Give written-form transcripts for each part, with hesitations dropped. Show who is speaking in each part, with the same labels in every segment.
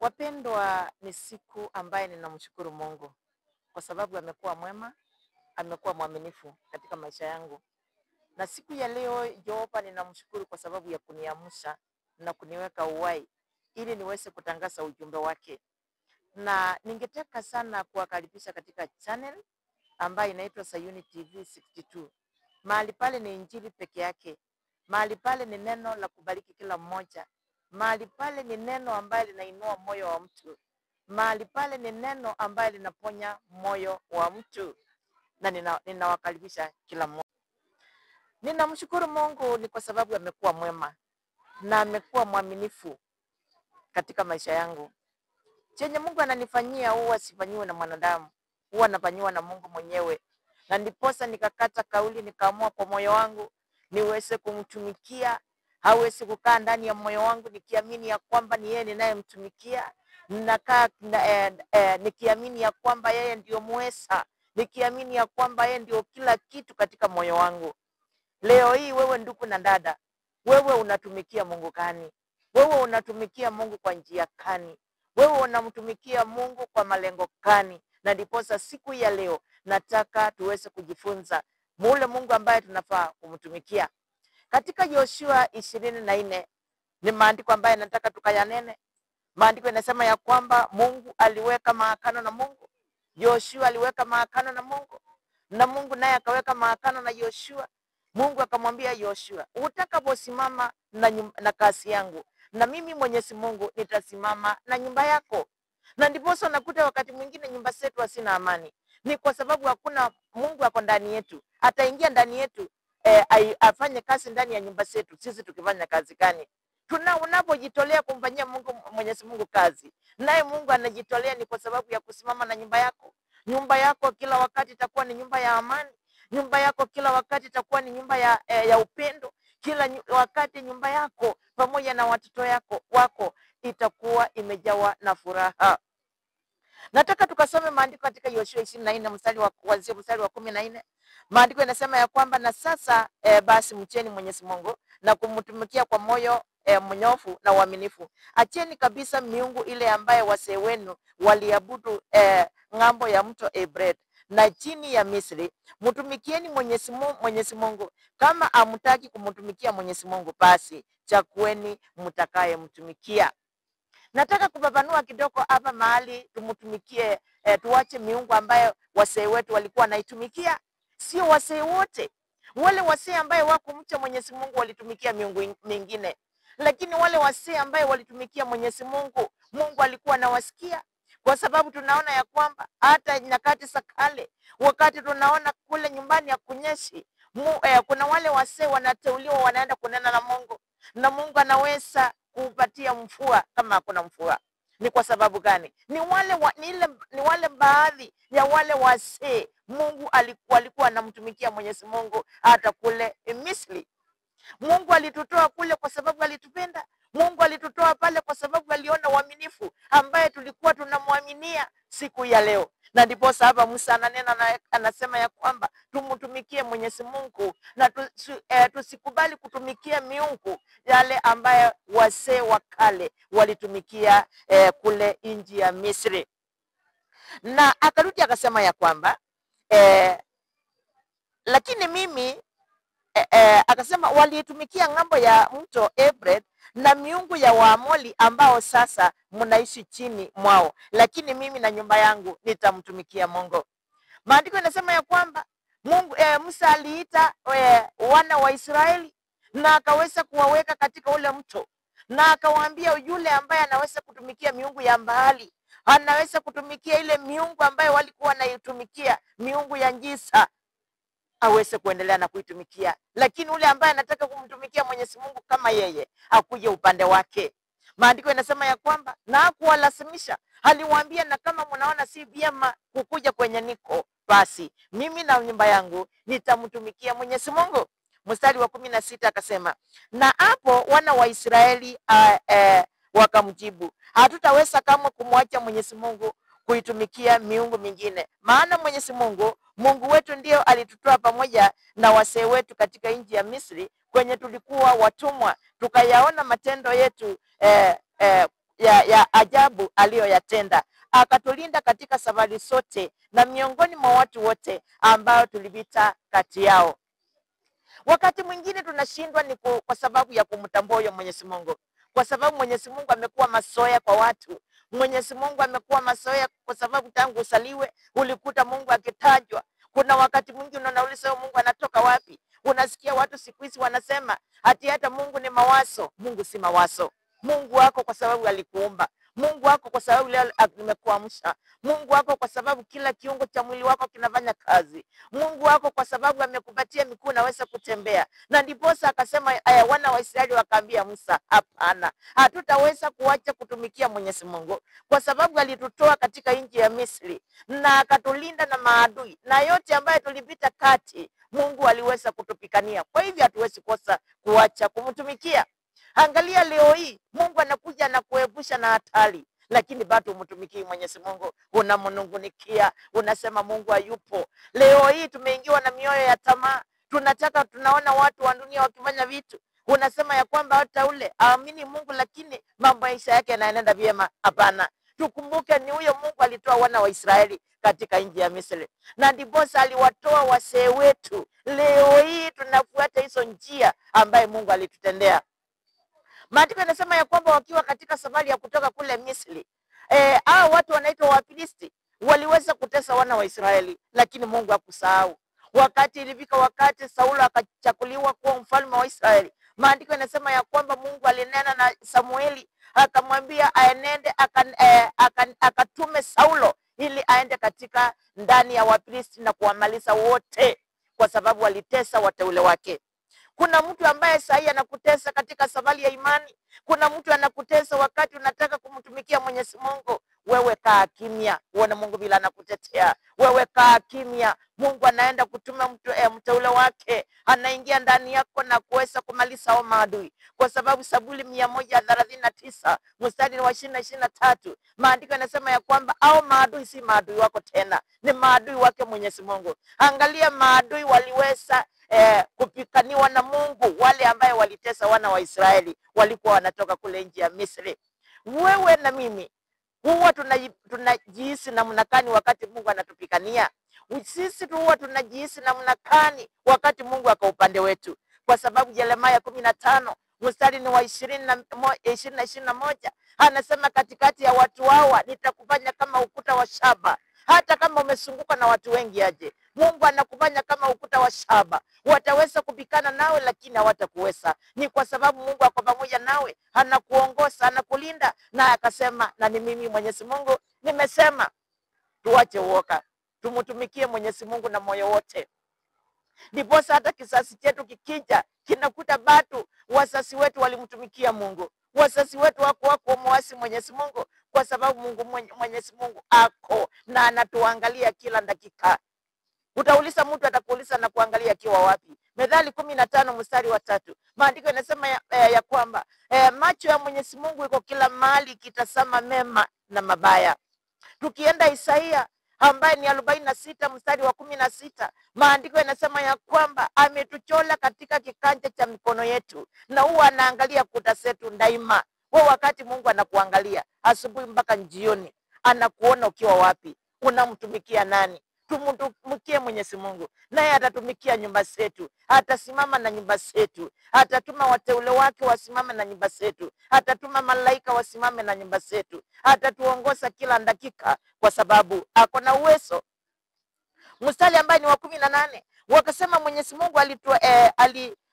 Speaker 1: Wapendwa, ni siku ambaye ninamshukuru Mungu kwa sababu amekuwa mwema, amekuwa mwaminifu katika maisha yangu. Na siku ya leo Jehova ninamshukuru kwa sababu ya kuniamsha na kuniweka uhai ili niweze kutangaza ujumbe wake. Na ningetaka sana kuwakaribisha katika channel ambayo inaitwa Sayuni TV 62. Mahali pale ni injili peke yake. Mahali pale ni neno la kubariki kila mmoja. Mahali pale ni neno ambaye linainua moyo wa mtu. Mahali pale ni neno ambaye linaponya moyo wa mtu. Na ninawakaribisha kila mmoja. Ninamshukuru Mungu ni kwa sababu amekuwa mwema na amekuwa mwaminifu katika maisha yangu. Chenye Mungu ananifanyia huwa sifanyiwe na mwanadamu, huwa nafanyiwa na Mungu mwenyewe. Na ndiposa nikakata kauli, nikaamua kwa moyo wangu niweze kumtumikia, hawezi kukaa ndani ya moyo wangu nikiamini ya kwamba ni yeye ninayemtumikia. Ninakaa nikiamini ya kwamba yeye ndio muweza, nikiamini ya kwamba yeye ndio kila kitu katika moyo wangu. Leo hii wewe ndugu na dada, wewe unatumikia Mungu gani? Wewe unatumikia Mungu kwa njia gani? Wewe unamtumikia Mungu kwa malengo gani? Na ndiposa siku ya leo nataka tuweze kujifunza mule Mungu ambaye tunafaa kumtumikia. Katika Yoshua 24 ni maandiko ambaye nataka tukayanene. Maandiko yanasema ya kwamba Mungu aliweka maagano na Mungu. Yoshua aliweka maagano na Mungu. Na Mungu naye akaweka maagano na Yoshua. Mungu akamwambia Yoshua, utakaposimama na kazi yangu, na mimi Mwenyezi Mungu nitasimama na nyumba yako. Na ndiposa nakuta wakati mwingine nyumba zetu hasina amani. Ni kwa sababu hakuna Mungu ako ndani yetu. Ataingia ndani yetu, afanye kazi ndani ya nyumba zetu. Sisi tukifanya kazi gani? Unapojitolea kumfanyia Mungu Mwenyezi Mungu kazi, naye Mungu anajitolea ni kwa sababu ya kusimama na nyumba yako. Nyumba yako kila wakati itakuwa ni nyumba ya amani. Nyumba yako kila wakati itakuwa ni nyumba ya upendo. Kila wakati nyumba yako pamoja na watoto wako itakuwa imejawa na furaha. Nataka tukasome maandiko katika Yoshua 24 kuanzia mstari wa 14. Maandiko yanasema ya kwamba na sasa basi mcheni Mwenyezi Mungu na kumtumikia kwa moyo mnyofu na uaminifu. Acheni kabisa miungu ile ambaye wazee wenu waliabudu ng'ambo ya mto Efrat na chini ya Misri. Mtumikieni Mwenyezi Mungu. Kama hamtaki kumtumikia Mwenyezi Mungu, basi chagueni mtakaye mtumikia. Nataka kubabanua kidogo hapa mahali tumtumikie, tuache miungu ambayo wazee wetu walikuwa naitumikia. Sio wazee wote. Wale wazee ambaye wako mcha Mwenyezi Mungu walitumikia miungu mingine. Lakini wale wazee ambaye walitumikia Mwenyezi Mungu, Mungu alikuwa anawasikia. Kwa sababu tunaona ya kwamba hata nyakati za kale, wakati tunaona kule nyumbani ya kunyeshi, kuna wale wazee wanateuliwa wanaenda kunena na Mungu. Na Mungu anaweza kupatia mvua kama hakuna mvua. Ni kwa sababu gani? Ni wale baadhi ya wale wazee Mungu alikuwa anamtumikia Mwenyezi Mungu hata kule Misri. Mungu alitutoa kule kwa sababu alitupenda. Mungu alitutoa pale kwa sababu aliona uaminifu ambaye tulikuwa tunamwaminia siku ya leo. Na ndipo hapa Musa ananena anasema ya kwamba tumtumikie Mwenyezi Mungu na tusikubali kutumikia miungu yale ambaye wazee wa kale walitumikia kule nchi ya Misri. Na akarudi akasema ya kwamba lakini mimi akasema walitumikia ng'ambo ya mto Efrat na miungu ya Waamori ambao sasa mnaishi chini mwao, lakini mimi na nyumba yangu nitamtumikia Mungu. Maandiko yanasema ya kwamba Musa aliita wana wa Israeli na akaweza kuwaweka katika ule mto, na akawaambia yule ambaye anaweza kutumikia miungu ya Baali, anaweza kutumikia ile miungu ambayo walikuwa wanaitumikia, miungu ya giza, aweze kuendelea na kuitumikia. Lakini ule ambaye anataka kumtumikia Mwenyezi Mungu kama yeye, akuje upande wake. Maandiko yanasema ya kwamba na hakuwalazimisha, aliwaambia na kama mnaona si vyema kukuja kwenye niko, basi mimi na nyumba yangu nitamtumikia Mwenyezi Mungu. Mstari wa 16 akasema, na hapo wana wa Israeli wakamjibu, hatutaweza kama kumwacha Mwenyezi Mungu kuitumikia miungu mingine. Maana Mwenyezi Mungu, Mungu wetu ndio alitutoa pamoja na wazee wetu katika nchi ya Misri kwenye tulikuwa watumwa, tukayaona matendo yetu ya ajabu aliyoyatenda. Akatulinda katika safari zote na miongoni mwa watu wote ambao tulipita kati yao. Wakati mwingine tunashindwa ni kwa sababu ya kumtambua huyo Mwenyezi Mungu. Kwa sababu Mwenyezi Mungu amekuwa mazoea kwa watu. Mwenyezi Mungu amekuwa mazoea kwa sababu tangu usaliwe ulikuta Mungu akitajwa. Kuna wakati mwingine unauliza huyo Mungu anatoka wapi? Unasikia watu siku hizi wanasema ati hata Mungu ni mawazo. Mungu si mawazo. Mungu wako kwa sababu alikuumba. Mungu wako kwa sababu leo amekuamsha. Mungu wako kwa sababu kila kiungo cha mwili wako kinafanya kazi. Mungu wako kwa sababu amekupatia miguu naweza kutembea. Na ndiposa akasema wana wa Israeli wakaambia Musa, hapana, hatutaweza kuacha kutumikia Mwenyezi Mungu kwa sababu alitutoa katika nchi ya Misri na akatulinda na maadui na yote ambayo tulipita kati, Mungu aliweza kutupikania. Kwa hivyo hatuwezi kosa kuacha kumtumikia. Angalia leo hii Mungu anakuja na kuepusha na hatari, lakini bado umtumikii Mwenyezi Mungu, unamnungunikia, unasema Mungu hayupo. Leo hii tumeingiwa na mioyo ya tamaa, tunaona watu wa dunia wakifanya vitu, unasema ya kwamba hata ule aamini Mungu lakini mambo maisha yake yanaenda vyema. Hapana, tukumbuke ni huyo Mungu alitoa wana wa Israeli katika nchi ya Misri, na ndiposa aliwatoa wasee wetu. Leo hii tunafuata hizo njia ambaye Mungu alitutendea. Maandiko yanasema ya kwamba wakiwa katika safari ya kutoka kule Misri, hao watu wanaitwa Wafilisti waliweza kutesa wana wa Israeli, lakini Mungu hakusahau. Wakati ilifika wakati Saulo akachakuliwa kuwa mfalme wa Israeli, maandiko yanasema ya kwamba Mungu alinena na Samueli akamwambia aenende akatume Saulo ili aende katika ndani ya Wafilisti na kuwamaliza wote, kwa sababu walitesa wateule wake. Kuna mtu ambaye sahi anakutesa katika safari ya imani. Kuna mtu anakutesa wakati unataka kumtumikia Mwenyezi Mungu. Wewe kaa kimya, uone Mungu bila anakutetea. Wewe kaa kimya, Mungu anaenda kutuma mteule wake, anaingia ndani yako na kuweza kumaliza hao maadui. Kwa sababu Zaburi 139 mstari wa 23, maandiko yanasema ya kwamba hao maadui si maadui wako tena, ni maadui wake Mwenyezi Mungu. Angalia maadui waliweza kupikaniwa na Mungu, wale ambaye walitesa wana wa Israeli walikuwa wanatoka kule nchi ya Misri. Wewe na mimi huwa tunajihisi namna gani wakati Mungu anatupikania? Sisi huwa tunajihisi namna gani wakati Mungu aka upande wetu? Kwa sababu Yeremia 15 mstari ni wa 21 anasema, katikati ya watu hawa nitakufanya kama ukuta wa shaba. Hata kama umezungukwa na watu wengi aje, Mungu anakufanya kama ukuta wa shaba. Wataweza kupikana nawe lakini hawatakuweza. Ni kwa sababu Mungu ako pamoja nawe, anakuongoza, anakulinda. Na akasema, na ni mimi Mwenyezi Mungu nimesema tuache uoga, tumtumikie Mwenyezi Mungu na moyo wote. Ndiposa hata kisasi chetu kikija kinakuta bado wasasi wetu walimtumikia Mungu. Wasasi wetu wako muasi Mwenyezi Mungu, kwa sababu Mwenyezi Mungu ako na anatuangalia kila dakika. Utauliza mtu atakuuliza na kuangalia akiwa wapi? Methali 15 mstari wa 3, maandiko yanasema ya kwamba macho ya Mwenyezi Mungu iko kila mahali kitazama mema na mabaya. Tukienda Isaia ambaye ni 46 mstari wa 16, maandiko yanasema ya kwamba ametuchola katika kikanja cha mikono yetu, na huwa anaangalia kuta zetu daima. Wewe wakati Mungu anakuangalia asubuhi mpaka jioni, anakuona ukiwa wapi, unamtumikia nani? Tumtumikie Mwenyezi Mungu, naye atatumikia nyumba zetu, atasimama na nyumba zetu, atatuma wateule wake wasimame na nyumba zetu, atatuma malaika wasimame na nyumba zetu, atatuongoza kila dakika, kwa sababu ako na uwezo. Mstari ambaye ni wa 18 wakasema Mwenyezi Mungu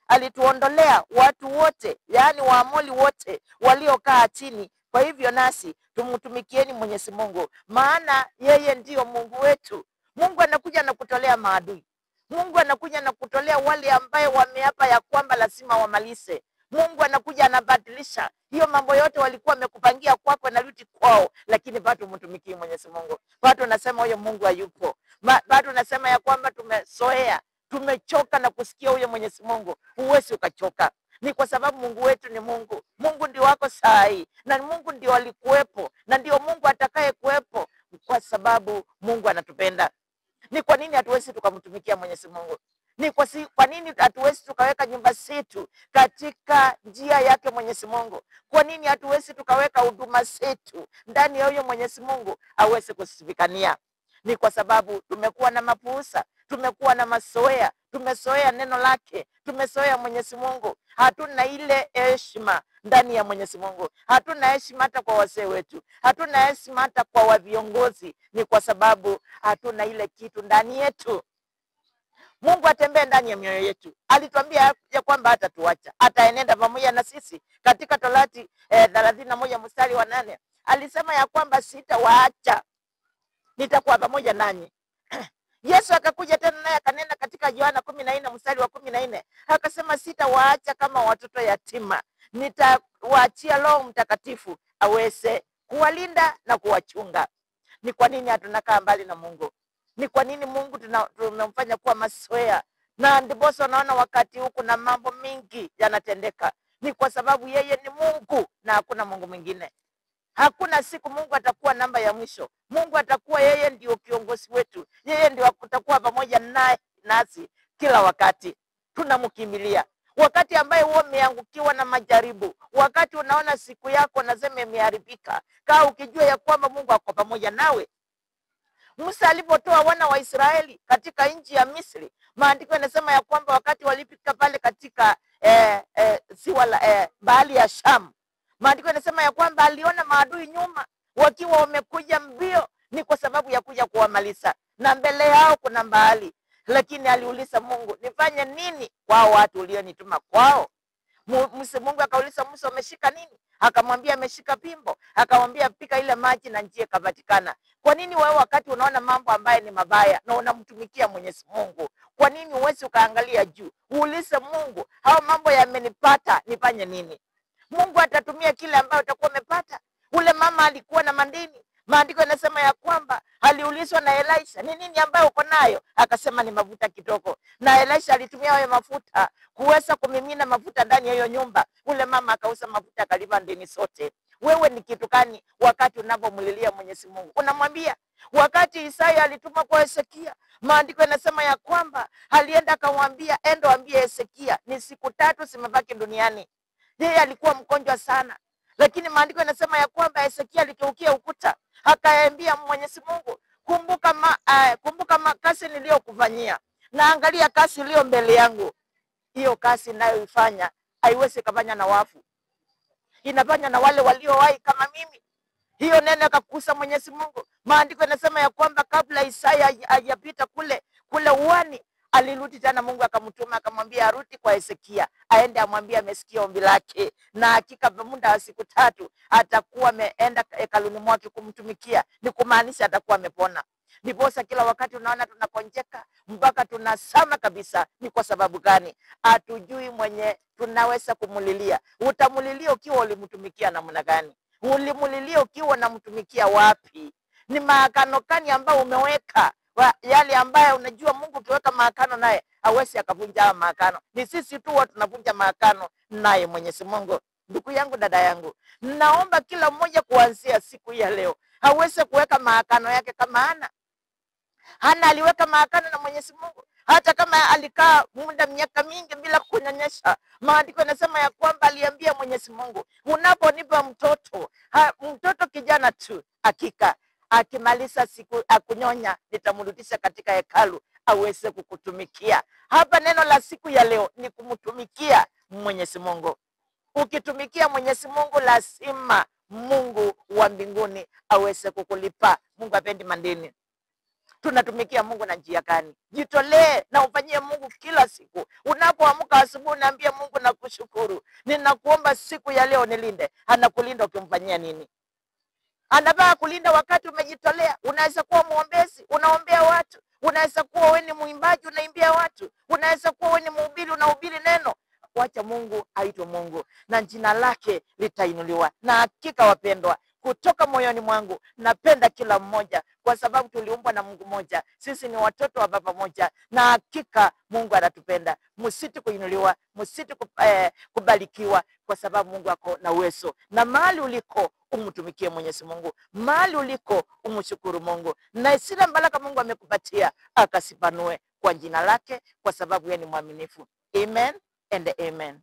Speaker 1: alituondolea watu wote, yaani Waamori wote waliokaa chini. Kwa hivyo nasi tumtumikieni Mwenyezi Mungu, maana yeye ndiyo Mungu wetu. Mungu anakuja na kutolea maadui. Mungu anakuja na kutolea wale ambaye wameapa ya kwamba lazima wamalize. Mungu anakuja anabadilisha hiyo mambo yote walikuwa wamekupangia kwako na rudi kwao, lakini bado mtumikie Mwenyezi Mungu. Bado nasema huyo Mungu hayupo. Bado nasema ya kwamba tumezoea, tumechoka na kusikia huyo Mwenyezi Mungu. Huwezi ukachoka. Ni kwa sababu Mungu wetu ni Mungu. Mungu ndio wako sahi, na Mungu ndio alikuwepo, na ndio Mungu atakaye kuwepo, kwa sababu Mungu anatupenda. Ni kwa nini hatuwezi tukamtumikia Mwenyezi Mungu? Kwa nini hatuwezi tukaweka nyumba zetu katika njia yake Mwenyezi Mungu? Kwa nini hatuwezi tukaweka huduma zetu ndani ya huyo Mwenyezi Mungu aweze kusifikania? Ni kwa sababu tumekuwa na mapuuza, tumekuwa na mazoea, tumezoea neno lake, tumezoea Mwenyezi Mungu. Hatuna ile heshima ndani ya Mwenyezi Mungu. Hatuna heshima hata kwa wazee wetu. Hatuna heshima hata kwa viongozi. Ni kwa sababu hatuna ile kitu ndani yetu. Mungu atembee ndani ya mioyo yetu. Alituambia ya kwamba hatatuacha, ataenenda pamoja na sisi. Katika Torati 31 mstari wa 8 alisema ya kwamba sitawaacha, nitakuwa pamoja nanyi. Yesu akakuja tena naye akanena katika Yohana 14 mstari wa 14 akasema sitawaacha kama watoto yatima, nitawaachia Roho Mtakatifu aweze kuwalinda na kuwachunga. Ni kwa nini hatunakaa mbali na Mungu? Ni kwa nini Mungu tumemfanya kuwa mazoea? Na ndipo unaona wakati huu kuna mambo mingi yanatendeka. Ni kwa sababu yeye ni Mungu na hakuna Mungu mwingine. Hakuna siku Mungu atakuwa namba ya mwisho. Mungu atakuwa yeye ndio kiongozi wetu. Yeye ndio atakuwa pamoja nasi kila wakati. Tunamkimbilia. Wakati ambaye huo umeangukiwa na majaribu, wakati unaona siku yako nasema imeharibika, kaa ukijua ya kwamba Mungu ako pamoja nawe. Musa alipotoa wana wa Israeli katika nchi ya Misri, maandiko yanasema ya kwamba wakati walipika pale katika ziwa la bahari ya Shamu, maandiko yanasema ya kwamba aliona maadui nyuma wakiwa wamekuja mbio, ni kwa sababu ya kuja kuwamaliza, na mbele yao kuna bahari. Lakini aliuliza Mungu, nifanye nini kwa watu ulionituma kwao? Mungu akauliza Musa, umeshika nini? Akamwambia ameshika pimbo. Akamwambia pika ile maji na njia ikapatikana. Kwa nini wewe wakati unaona mambo ambaye ni mabaya na unamtumikia Mwenyezi Mungu, kwa nini uwezi ukaangalia juu? Uulize Mungu, hao mambo yamenipata, nifanye nini? Mungu atatumia kile ambayo utakuwa umepata. Ule mama alikuwa na mandini. Maandiko yanasema ya kwamba aliulizwa na Elisha, ni nini ambayo uko nayo? Akasema ni mafuta kidogo. Na Elisha alitumia hayo mafuta kuweza kumimina mafuta ndani ya hiyo nyumba. Ule mama akauza mafuta akalipa deni zote. Wewe ni kitu gani wakati unapomlilia Mwenyezi Mungu? Unamwambia. Wakati Isaya alituma kwa Hezekia, maandiko yanasema ya kwamba alienda akamwambia, endo ambie Hezekia ni siku 3 zimebaki duniani. Yeye alikuwa mgonjwa sana. Lakini maandiko yanasema ya kwamba Hezekia aligeukia ukuta, akaambia Mwenyezi Mungu, kumbuka kazi niliyokufanyia, na angalia kazi iliyo mbele yangu. Hiyo kazi ninayoifanya haiwezi kufanya na wafu, inafanya na wale waliowahi kama mimi. Hiyo neno akakusa Mwenyezi Mungu. Maandiko yanasema ya kwamba kabla Isaya hajapita kule uani, alirudi tena, Mungu akamtuma akamwambia arudi kwa Hezekia, aende amwambie amesikia ombi lake, na hakika muda wa siku 3 atakuwa ameenda hekaluni mwake kumtumikia. Ni kumaanisha atakuwa amepona. Ndiposa kila wakati unaona tunakonjeka mpaka tunasama kabisa. Ni kwa sababu gani? Hatujui mwenye tunaweza kumulilia. Utamulilia ukiwa ulimtumikia namna gani? Ulimulilia ukiwa unamtumikia wapi? Ni maagano gani ambayo umeweka? Yale ambayo unajua Mungu ukiweka maagano naye hawezi akavunja maagano. Ni sisi tu watu tunavunja maagano naye Mwenyezi Mungu. Ndugu yangu, dada yangu, naomba kila mmoja kuanzia siku ya leo aweze kuweka maagano yake kama Hana aliweka maagano na Mwenyezi Mungu. Hata kama alikaa muda miaka mingi bila kunyonyesha, maandiko yanasema ya kwamba aliambia Mwenyezi Mungu, unaponipa mtoto kijana tu, hakika akimaliza siku akunyonya nitamrudisha katika hekalu aweze kukutumikia. Hapa neno la siku ya leo ni kumtumikia Mwenyezi Mungu. Ukitumikia Mwenyezi Mungu lazima Mungu wa mbinguni aweze kukulipa. Mungu apendi mandeni. Tunatumikia Mungu na njia gani? Jitolee na ufanyie Mungu kila siku. Unapoamka asubuhi naambia Mungu nakushukuru. Ninakuomba siku ya leo nilinde. Anakulinda ukimfanyia nini? Anataka kulinda wakati umejitolea. Unaweza kuwa muombezi, unaombea watu. Unaweza kuwa wewe ni muimbaji, unaimbia watu. Unaweza kuwa wewe ni mhubiri, unahubiri neno. Wacha Mungu aitwe Mungu na jina lake litainuliwa. Na hakika wapendwa, kutoka moyoni mwangu napenda kila mmoja, kwa sababu tuliumbwa na Mungu mmoja. Sisi ni watoto wa baba mmoja, na hakika Mungu anatupenda. Msiti kuinuliwa, msiti kubarikiwa, kwa sababu Mungu ako na uwezo. Na mahali uliko umtumikie Mwenyezi Mungu, mahali uliko umshukuru Mungu, na zile baraka Mungu amekupatia akasipanue. kwa jina lake, kwa sababu yeye ni mwaminifu. Amen and amen.